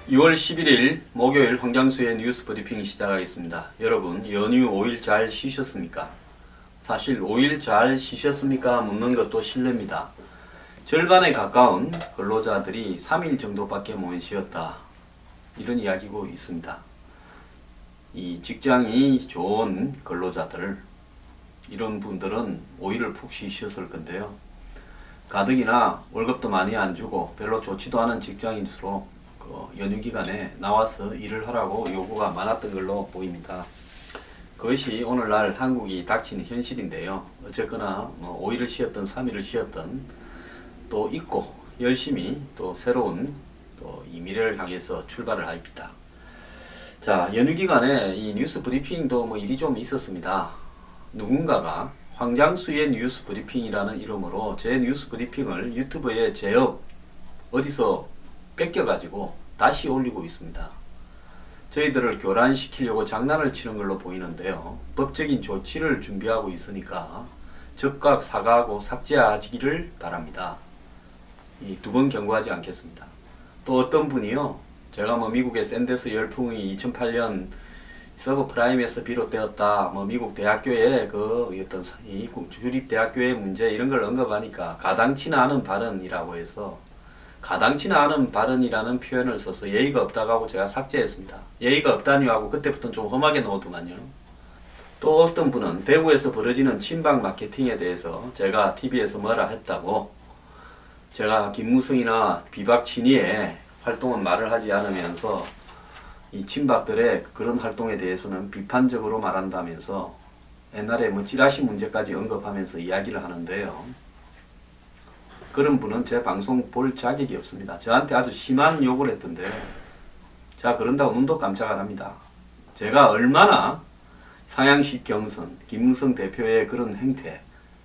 6월 11일 목요일 황장수의 뉴스 브리핑 시작하겠습니다. 여러분 연휴 5일 잘 쉬셨습니까? 사실 5일 잘 쉬셨습니까? 묻는 것도 실례입니다. 절반에 가까운 근로자들이 3일 정도밖에 못 쉬었다. 이런 이야기고 있습니다. 이 직장이 좋은 근로자들, 이런 분들은 5일을 푹 쉬셨을 건데요. 가뜩이나 월급도 많이 안 주고 별로 좋지도 않은 직장일수록 연휴 기간에 나와서 일을 하라고 요구가 많았던 걸로 보입니다. 그것이 오늘날 한국이 닥친 현실인데요. 어쨌거나 5일을 쉬었던 3일을 쉬었던 또 있고 열심히 또 새로운 또 이 미래를 향해서 출발을 합니다. 자, 연휴 기간에 이 뉴스 브리핑도 일이 좀 있었습니다. 누군가가 황장수의 뉴스 브리핑이라는 이름으로 제 뉴스 브리핑을 유튜브에 제업 어디서 뺏겨가지고 다시 올리고 있습니다. 저희들을 교란시키려고 장난을 치는 걸로 보이는데요. 법적인 조치를 준비하고 있으니까 즉각 사과하고 삭제하기를 바랍니다. 이 두 번 경고하지 않겠습니다. 또 어떤 분이요, 제가 미국의 샌더스 열풍이 2008년 서브프라임에서 비롯되었다, 미국 대학교의 어떤 이 주립대학교의 문제 이런 걸 언급하니까 가당치 않은 발언이라고 해서 가당치 않은 발언이라는 표현을 써서 예의가 없다고 하고 제가 삭제했습니다. 예의가 없다니 하고 그때부터는 좀 험하게 넣어두만요. 또 어떤 분은 대구에서 벌어지는 친박 마케팅에 대해서 제가 TV에서 뭐라 했다고, 제가 김무성이나 비박 친이의 활동은 말을 하지 않으면서 이 친박들의 그런 활동에 대해서는 비판적으로 말한다면서 옛날에 찌라시 문제까지 언급하면서 이야기를 하는데요. 그런 분은 제 방송 볼 자격이 없습니다. 저한테 아주 심한 욕을 했던데, 자, 그런다고 눈도 깜짝 안 합니다. 제가 얼마나 상향식 경선, 김무성 대표의 그런 행태,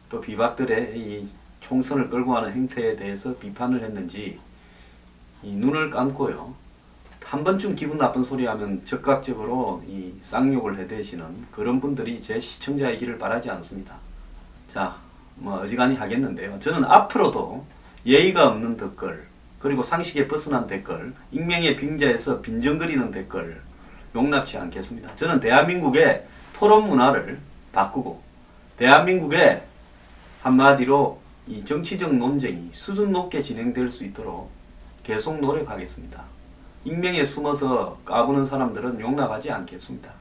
또 비박들의 이 총선을 끌고 가는 행태에 대해서 비판을 했는지 이 눈을 감고요, 한 번쯤 기분 나쁜 소리 하면 즉각적으로 이 쌍욕을 해대시는 그런 분들이 제 시청자이기를 바라지 않습니다. 자, 어지간히 하겠는데요. 저는 앞으로도 예의가 없는 댓글, 그리고 상식에 벗어난 댓글, 익명의 빙자에서 빈정거리는 댓글 용납치 않겠습니다. 저는 대한민국의 토론 문화를 바꾸고 대한민국의 한마디로 이 정치적 논쟁이 수준 높게 진행될 수 있도록 계속 노력하겠습니다. 익명에 숨어서 까부는 사람들은 용납하지 않겠습니다.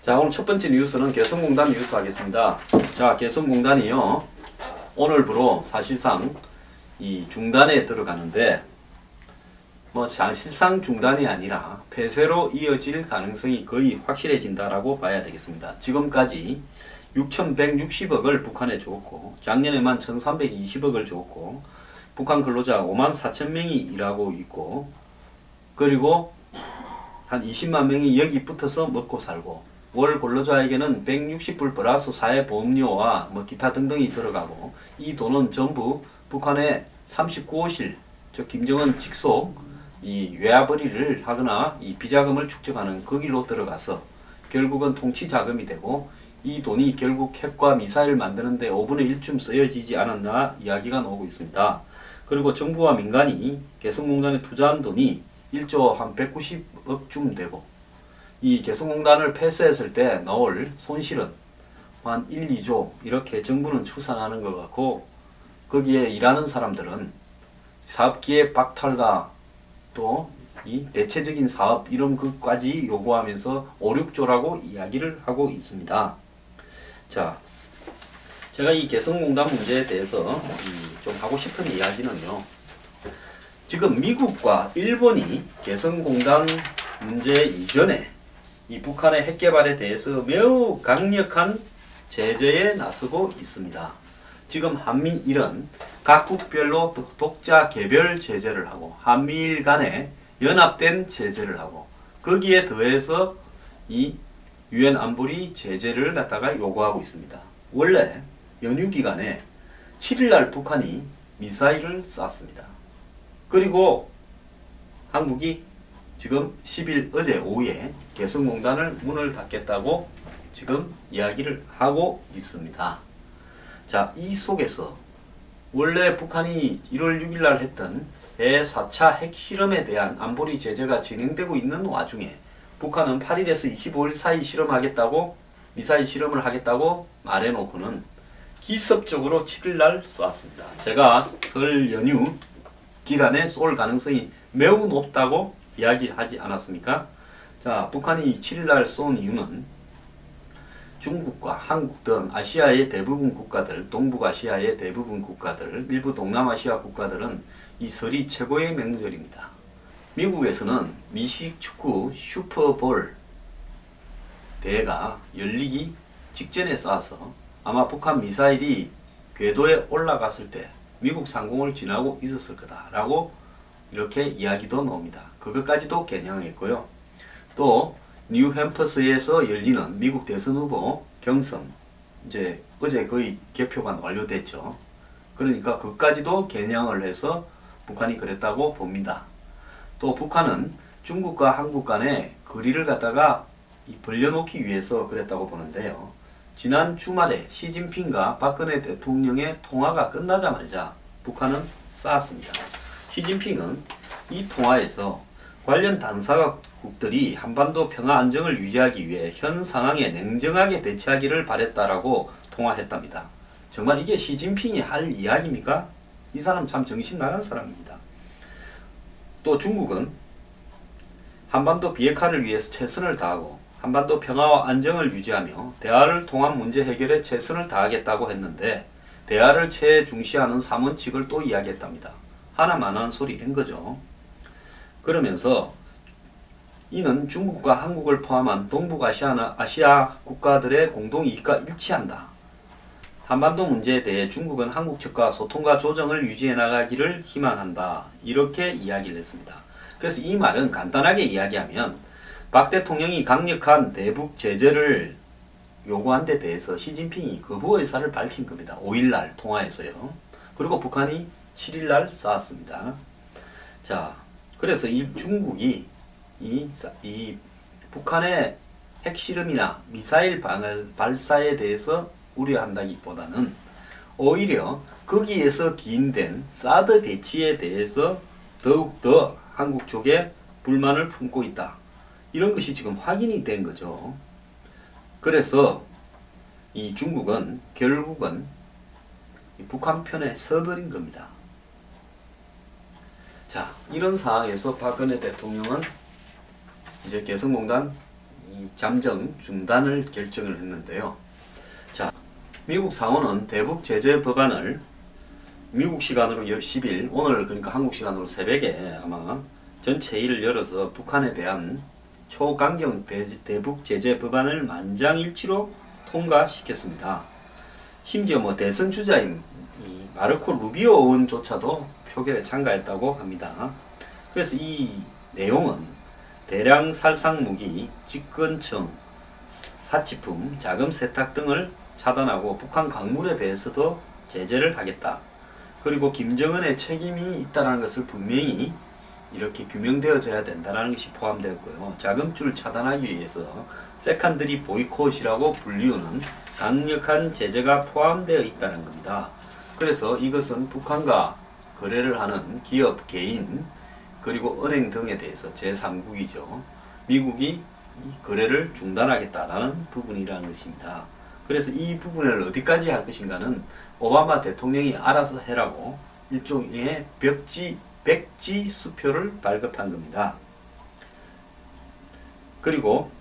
자, 오늘 첫 번째 뉴스는 개성공단 뉴스 하겠습니다. 자, 개성공단이요, 오늘부로 사실상 이 중단에 들어가는데, 사실상 중단이 아니라 폐쇄로 이어질 가능성이 거의 확실해진다라고 봐야 되겠습니다. 지금까지 6,160억을 북한에 줬고, 작년에만 1,320억을 줬고, 북한 근로자 54,000명이 일하고 있고, 그리고 한 20만 명이 여기 붙어서 먹고 살고, 월 근로자에게는 160불 플러스 사회보험료와 기타 등등이 들어가고, 이 돈은 전부 북한의 39호실, 즉 김정은 직속 이 외화벌이를 하거나 이 비자금을 축적하는 그 길로 들어가서 결국은 통치 자금이 되고, 이 돈이 결국 핵과 미사일 만드는데 5분의 1쯤 쓰여지지 않았나 이야기가 나오고 있습니다. 그리고 정부와 민간이 개성공단에 투자한 돈이 1조 한 190억쯤 되고, 이 개성공단을 폐쇄했을 때 나올 손실은 한 1, 2조 이렇게 정부는 추산하는 것 같고, 거기에 일하는 사람들은 사업기획 박탈과 또 이 대체적인 사업 이런 것까지 요구하면서 5, 6조라고 이야기를 하고 있습니다. 자, 제가 이 개성공단 문제에 대해서 좀 하고 싶은 이야기는요, 지금 미국과 일본이 개성공단 문제 이전에 이 북한의 핵 개발에 대해서 매우 강력한 제재에 나서고 있습니다. 지금 한미일은 각국별로 독자 개별 제재를 하고, 한미일 간에 연합된 제재를 하고, 거기에 더해서 이 유엔 안보리 제재를 갖다가 요구하고 있습니다. 원래 연휴 기간에 7일날 북한이 미사일을 쐈습니다. 그리고 한국이 지금 10일 어제 오후에 개성공단을 문을 닫겠다고 지금 이야기를 하고 있습니다. 자, 이 속에서 원래 북한이 1월 6일 날 했던 제4차 핵실험에 대한 안보리 제재가 진행되고 있는 와중에 북한은 8일에서 25일 사이 실험하겠다고 미사일 실험을 하겠다고 말해놓고는 기습적으로 7일 날 쏘았습니다. 제가 설 연휴 기간에 쏠 가능성이 매우 높다고 이야기하지 않았습니까? 자, 북한이 7일 날 쏜 이유는 중국과 한국 등 아시아의 대부분 국가들, 동북아시아의 대부분 국가들, 일부 동남아시아 국가들은 이 설이 최고의 명절입니다. 미국에서는 미식 축구 슈퍼볼 대회가 열리기 직전에 쏴서 아마 북한 미사일이 궤도에 올라갔을 때 미국 상공을 지나고 있었을 거다라고 이렇게 이야기도 나옵니다. 그것까지도 겨냥했고요. 또 뉴햄퍼스에서 열리는 미국 대선 후보 경선, 이제 어제 거의 개표가 완료됐죠. 그러니까 그것까지도 겨냥을 해서 북한이 그랬다고 봅니다. 또 북한은 중국과 한국 간의 거리를 갖다가 벌려놓기 위해서 그랬다고 보는데요. 지난 주말에 시진핑과 박근혜 대통령의 통화가 끝나자마자 북한은 쐈습니다. 시진핑은 이 통화에서 관련 당사국들이 한반도 평화 안정을 유지하기 위해 현 상황에 냉정하게 대처하기를 바랬다라고 통화했답니다. 정말 이게 시진핑이 할 이야기입니까? 이 사람 참 정신 나간 사람입니다. 또 중국은 한반도 비핵화를 위해서 최선을 다하고 한반도 평화와 안정을 유지하며 대화를 통한 문제 해결에 최선을 다하겠다고 했는데 대화를 최중시하는 3원칙을 또 이야기했답니다. 하나만한 소리 한 거죠. 그러면서 이는 중국과 한국을 포함한 동북아시아 국가들의 공동이익과 일치한다. 한반도 문제에 대해 중국은 한국 측과 소통과 조정을 유지해 나가기를 희망한다. 이렇게 이야기를 했습니다. 그래서 이 말은 간단하게 이야기하면 박 대통령이 강력한 대북 제재를 요구한 데 대해서 시진핑이 거부 의사를 밝힌 겁니다. 5일날 통화에서요. 그리고 북한이 7일날 쐈습니다. 자, 그래서 이 중국이 이 북한의 핵실험이나 미사일 발사에 대해서 우려한다기보다는 오히려 거기에서 기인된 사드 배치에 대해서 더욱더 한국 쪽에 불만을 품고 있다. 이런 것이 지금 확인이 된 거죠. 그래서 이 중국은 결국은 북한 편에 서버린 겁니다. 자, 이런 상황에서 박근혜 대통령은 이제 개성공단 잠정 중단을 결정을 했는데요. 자, 미국 상원은 대북 제재 법안을 미국 시간으로 10일, 오늘 그러니까 한국 시간으로 새벽에 아마 전체 회의를 열어서 북한에 대한 초강경 대북 제재 법안을 만장일치로 통과시켰습니다. 심지어 뭐 대선 주자인 마르코 루비오 의원조차도 표결에 참가했다고 합니다. 그래서 이 내용은 대량 살상 무기, 집권청, 사치품, 자금 세탁 등을 차단하고 북한 광물에 대해서도 제재를 하겠다. 그리고 김정은의 책임이 있다는 것을 분명히 이렇게 규명되어져야 된다는 것이 포함되었고요. 자금줄 차단하기 위해서 세컨드리 보이콧이라고 불리우는 강력한 제재가 포함되어 있다는 겁니다. 그래서 이것은 북한과 거래를 하는 기업, 개인, 그리고 은행 등에 대해서 제3국이죠. 미국이 거래를 중단하겠다라는 부분이라는 것입니다. 그래서 이 부분을 어디까지 할 것인가는 오바마 대통령이 알아서 해라고 일종의 백지 수표를 발급한 겁니다. 그리고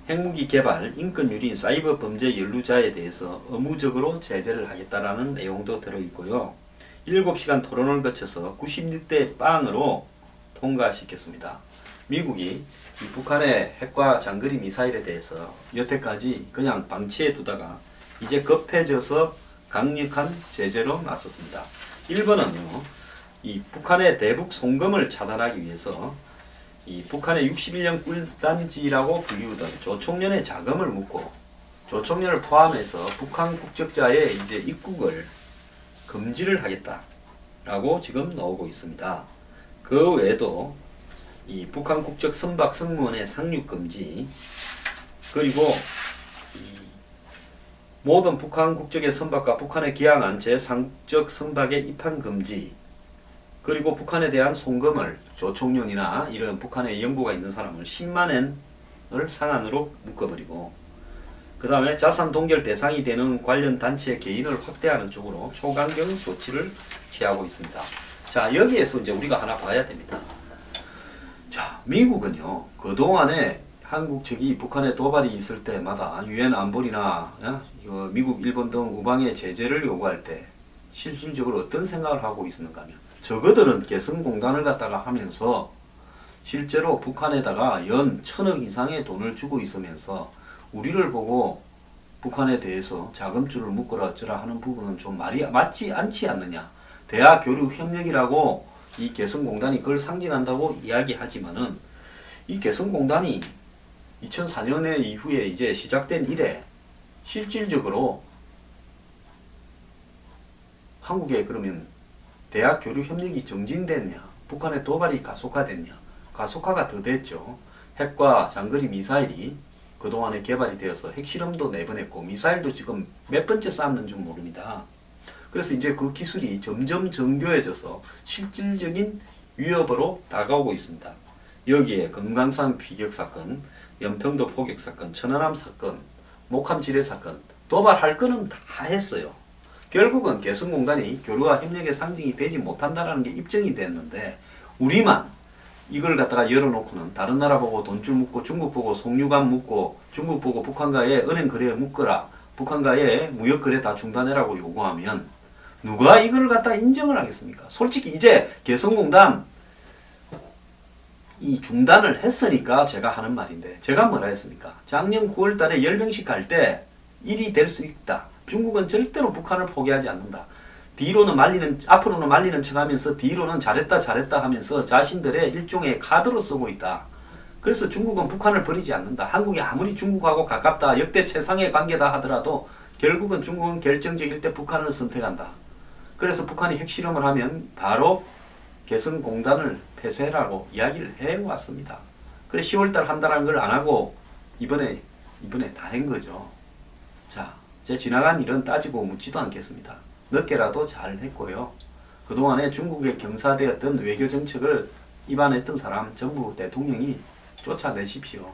핵무기 개발, 인권유린, 사이버 범죄 연루자에 대해서 의무적으로 제재를 하겠다라는 내용도 들어있고요. 7시간 토론을 거쳐서 96대 0으로 통과시켰습니다. 미국이 이 북한의 핵과 장거리 미사일에 대해서 여태까지 그냥 방치해 두다가 이제 급해져서 강력한 제재로 나섰습니다. 일본은요, 이 북한의 대북 송금을 차단하기 위해서 이 북한의 61년 꿀단지라고 불리우던 조총련의 자금을 묻고 조총련을 포함해서 북한 국적자의 이제 입국을 금지를 하겠다라고 지금 나오고 있습니다. 그 외에도 이 북한 국적 선박 승무원의 상륙 금지, 그리고 모든 북한 국적의 선박과 북한에 기항한 제3적 선박의 입항 금지, 그리고 북한에 대한 송금을 조총련이나 이런 북한에 연고가 있는 사람을 10만 엔을 상한으로 묶어버리고, 그 다음에 자산 동결 대상이 되는 관련 단체 개인을 확대하는 쪽으로 초강경 조치를 취하고 있습니다. 자, 여기에서 이제 우리가 하나 봐야 됩니다. 자, 미국은요, 그동안에 한국 측이 북한에 도발이 있을 때마다 유엔 안보리나 미국, 일본 등 우방의 제재를 요구할 때 실질적으로 어떤 생각을 하고 있었는가 하면, 저거들은 개성공단을 갖다가 하면서 실제로 북한에다가 연 1000억 이상의 돈을 주고 있으면서 우리를 보고 북한에 대해서 자금줄을 묶어라 어쩌라 하는 부분은 좀 말이 맞지 않지 않느냐. 대화 교류 협력이라고 이 개성공단이 그걸 상징한다고 이야기하지만은, 이 개성공단이 2004년에 이후에 이제 시작된 이래 실질적으로 한국에 그러면 대학 교류 협력이 정진됐냐, 북한의 도발이 가속화됐냐? 가속화가 더 됐죠. 핵과 장거리 미사일이 그동안에 개발이 되어서 핵실험도 내보냈고 미사일도 지금 몇 번째 쌓는 줄 모릅니다. 그래서 이제 그 기술이 점점 정교해져서 실질적인 위협으로 다가오고 있습니다. 여기에 금강산 비격 사건, 연평도 포격 사건, 천안함 사건, 목함 지뢰 사건, 도발할 거는 다 했어요. 결국은 개성공단이 교류와 협력의 상징이 되지 못한다는 게 입증이 됐는데, 우리만 이걸 갖다가 열어놓고는 다른 나라 보고 돈줄 묶고, 중국 보고 송유관 묶고, 중국 보고 북한과의 은행 거래 묶어라, 북한과의 무역 거래 다 중단해라고 요구하면 누가 이걸 갖다 인정을 하겠습니까? 솔직히 이제 개성공단 이 중단을 했으니까 제가 하는 말인데, 제가 뭐라 했습니까? 작년 9월 달에 열병식 갈 때 일이 될 수 있다. 중국은 절대로 북한을 포기하지 않는다. 뒤로는 말리는, 앞으로는 말리는 척 하면서 뒤로는 잘했다 잘했다 하면서 자신들의 일종의 카드로 쓰고 있다. 그래서 중국은 북한을 버리지 않는다. 한국이 아무리 중국하고 가깝다, 역대 최상의 관계다 하더라도 결국은 중국은 결정적일 때 북한을 선택한다. 그래서 북한이 핵실험을 하면 바로 개성공단을 폐쇄라고 이야기를 해왔습니다. 그래 10월달 한다는 걸 안 하고 이번에 다 한 거죠. 자, 제 지나간 일은 따지고 묻지도 않겠습니다. 늦게라도 잘 했고요. 그동안에 중국에 경사되었던 외교 정책을 입안했던 사람 전부 대통령이 쫓아내십시오.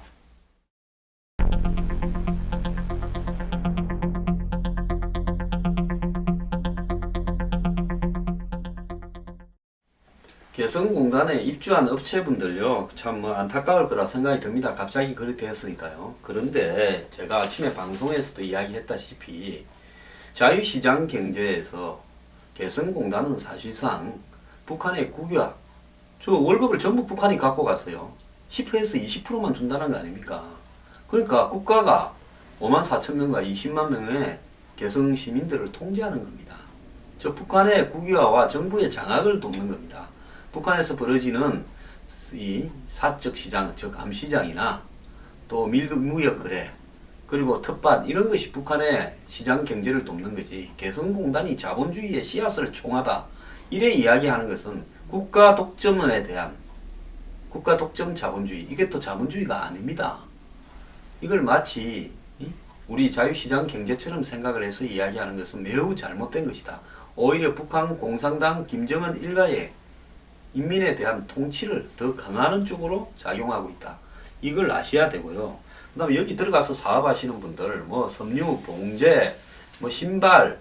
개성공단에 입주한 업체분들요, 참 안타까울 거라 생각이 듭니다. 갑자기 그렇게 되었으니까요. 그런데 제가 아침에 방송에서도 이야기했다시피 자유시장 경제에서 개성공단은 사실상 북한의 국유화, 저 월급을 전부 북한이 갖고 갔어요. 10%에서 20%만 준다는 거 아닙니까? 그러니까 국가가 5만 4천 명과 20만 명의 개성 시민들을 통제하는 겁니다. 저 북한의 국유화와 정부의 장악을 돕는 겁니다. 북한에서 벌어지는 이 사적 시장, 즉 암시장이나 또 밀급 무역 거래, 그리고 텃밭, 이런 것이 북한의 시장 경제를 돕는 거지, 개성공단이 자본주의의 씨앗을 총하다 이래 이야기하는 것은 국가 독점에 대한, 국가 독점 자본주의, 이게 또 자본주의가 아닙니다. 이걸 마치 우리 자유시장 경제처럼 생각을 해서 이야기하는 것은 매우 잘못된 것이다. 오히려 북한 공산당 김정은 일가의 인민에 대한 통치를 더 강화하는 쪽으로 작용하고 있다. 이걸 아셔야 되고요. 그 다음에 여기 들어가서 사업하시는 분들, 뭐 섬유, 봉제, 뭐 신발,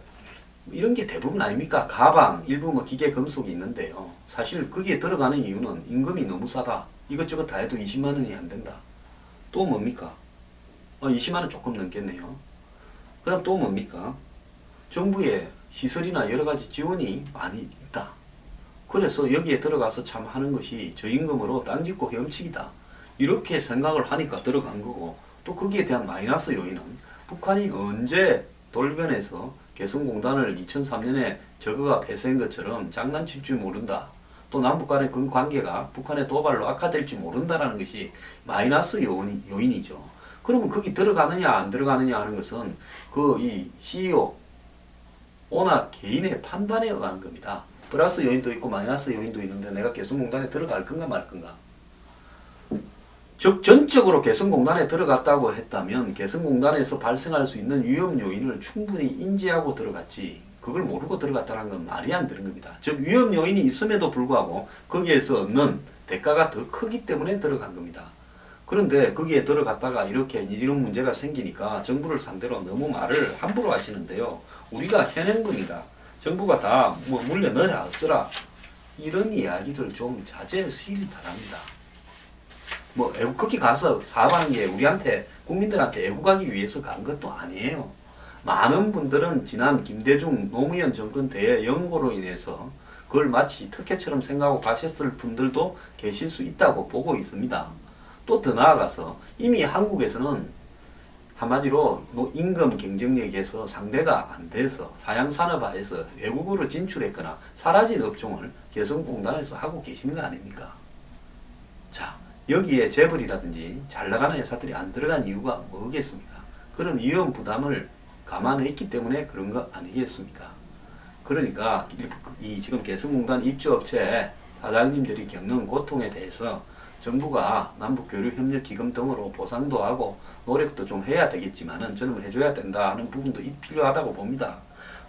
이런 게 대부분 아닙니까? 가방, 일부 뭐 기계 금속이 있는데요. 사실 거기에 들어가는 이유는 임금이 너무 싸다. 이것저것 다 해도 20만 원이 안 된다. 또 뭡니까? 20만 원 조금 넘겠네요. 그럼 또 뭡니까? 정부의 시설이나 여러 가지 지원이 많이 있다. 그래서 여기에 들어가서 참 하는 것이 저임금으로 땅짓고 헤엄치기다. 이렇게 생각을 하니까 들어간 거고, 또 거기에 대한 마이너스 요인은 북한이 언제 돌변해서 개성공단을 2003년에 저거가 폐쇄한 것처럼 장난칠 줄 모른다. 또 남북 간의 그 관계가 북한의 도발로 악화될지 모른다라는 것이 마이너스 요인이죠. 그러면 거기 들어가느냐 안 들어가느냐 하는 것은 그 이 CEO, 오나 개인의 판단에 의한 겁니다. 플러스 요인도 있고 마이너스 요인도 있는데 내가 개성공단에 들어갈 건가 말 건가. 즉 전적으로 개성공단에 들어갔다고 했다면 개성공단에서 발생할 수 있는 위험 요인을 충분히 인지하고 들어갔지 그걸 모르고 들어갔다는 건 말이 안 되는 겁니다. 즉 위험 요인이 있음에도 불구하고 거기에서 얻는 대가가 더 크기 때문에 들어간 겁니다. 그런데 거기에 들어갔다가 이렇게 이런 문제가 생기니까 정부를 상대로 너무 말을 함부로 하시는데요. 우리가 현행범이다. 정부가 다 뭐 물려 넣어라 어쩌라 이런 이야기를 좀 자제하시길 바랍니다. 뭐 애국 거기 가서 사업하는 게 우리한테 국민들한테 애국하기 위해서 간 것도 아니에요. 많은 분들은 지난 김대중 노무현 정권 때 연고로 인해서 그걸 마치 특혜처럼 생각하고 가셨을 분들도 계실 수 있다고 보고 있습니다. 또 더 나아가서 이미 한국에서는 한마디로 임금 경쟁력에서 상대가 안 돼서 사양산업화해서 외국으로 진출했거나 사라진 업종을 개성공단에서 하고 계신 거 아닙니까? 자, 여기에 재벌이라든지 잘 나가는 회사들이 안 들어간 이유가 뭐겠습니까? 그런 위험 부담을 감안했기 때문에 그런 거 아니겠습니까? 그러니까 이 지금 개성공단 입주업체 사장님들이 겪는 고통에 대해서 정부가 남북교류협력기금 등으로 보상도 하고 노력도 좀 해야 되겠지만은 저는 해줘야 된다 하는 부분도 필요하다고 봅니다.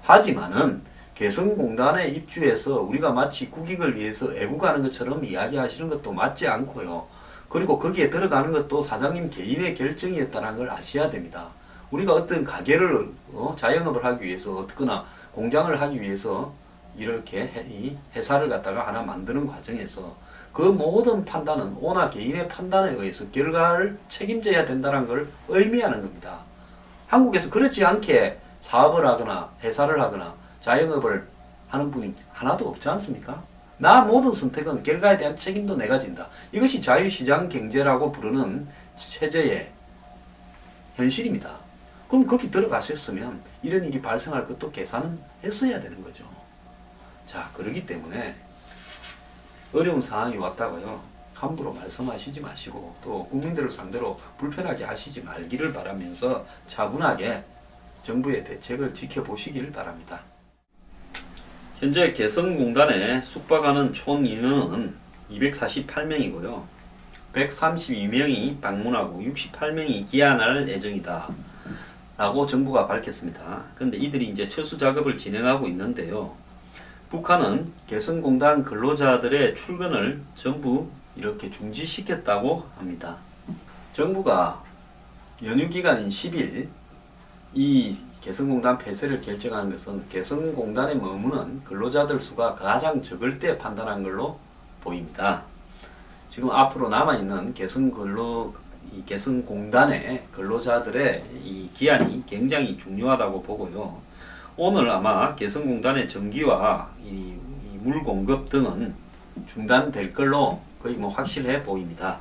하지만은 개성공단에 입주해서 우리가 마치 국익을 위해서 애국하는 것처럼 이야기하시는 것도 맞지 않고요. 그리고 거기에 들어가는 것도 사장님 개인의 결정이었다는 걸 아셔야 됩니다. 우리가 어떤 가게를 자영업을 하기 위해서 어떻거나 공장을 하기 위해서 이렇게 회사를 갖다가 하나 만드는 과정에서 그 모든 판단은 오나 개인의 판단에 의해서 결과를 책임져야 된다는 걸 의미하는 겁니다. 한국에서 그렇지 않게 사업을 하거나 회사를 하거나 자영업을 하는 분이 하나도 없지 않습니까? 나 모든 선택은 결과에 대한 책임도 내가 진다. 이것이 자유시장 경제라고 부르는 체제의 현실입니다. 그럼 거기 들어가셨으면 이런 일이 발생할 것도 계산은 했어야 되는 거죠. 자, 그렇기 때문에 어려운 상황이 왔다고요. 함부로 말씀하시지 마시고 또 국민들을 상대로 불편하게 하시지 말기를 바라면서 차분하게 정부의 대책을 지켜보시기를 바랍니다. 현재 개성공단에 숙박하는 총 인원은 248명이고요. 132명이 방문하고 68명이 귀환할 예정이다 라고 정부가 밝혔습니다. 그런데 이들이 이제 철수 작업을 진행하고 있는데요. 북한은 개성공단 근로자들의 출근을 전부 이렇게 중지시켰다고 합니다. 정부가 연휴 기간인 10일 이 개성공단 폐쇄를 결정한 것은 개성공단에 머무는 근로자들 수가 가장 적을 때 판단한 걸로 보입니다. 지금 앞으로 남아있는 개성공단의 근로자들의 이 기한이 굉장히 중요하다고 보고요. 오늘 아마 개성공단의 전기와 이 물 공급 등은 중단될 걸로 거의 확실해 보입니다.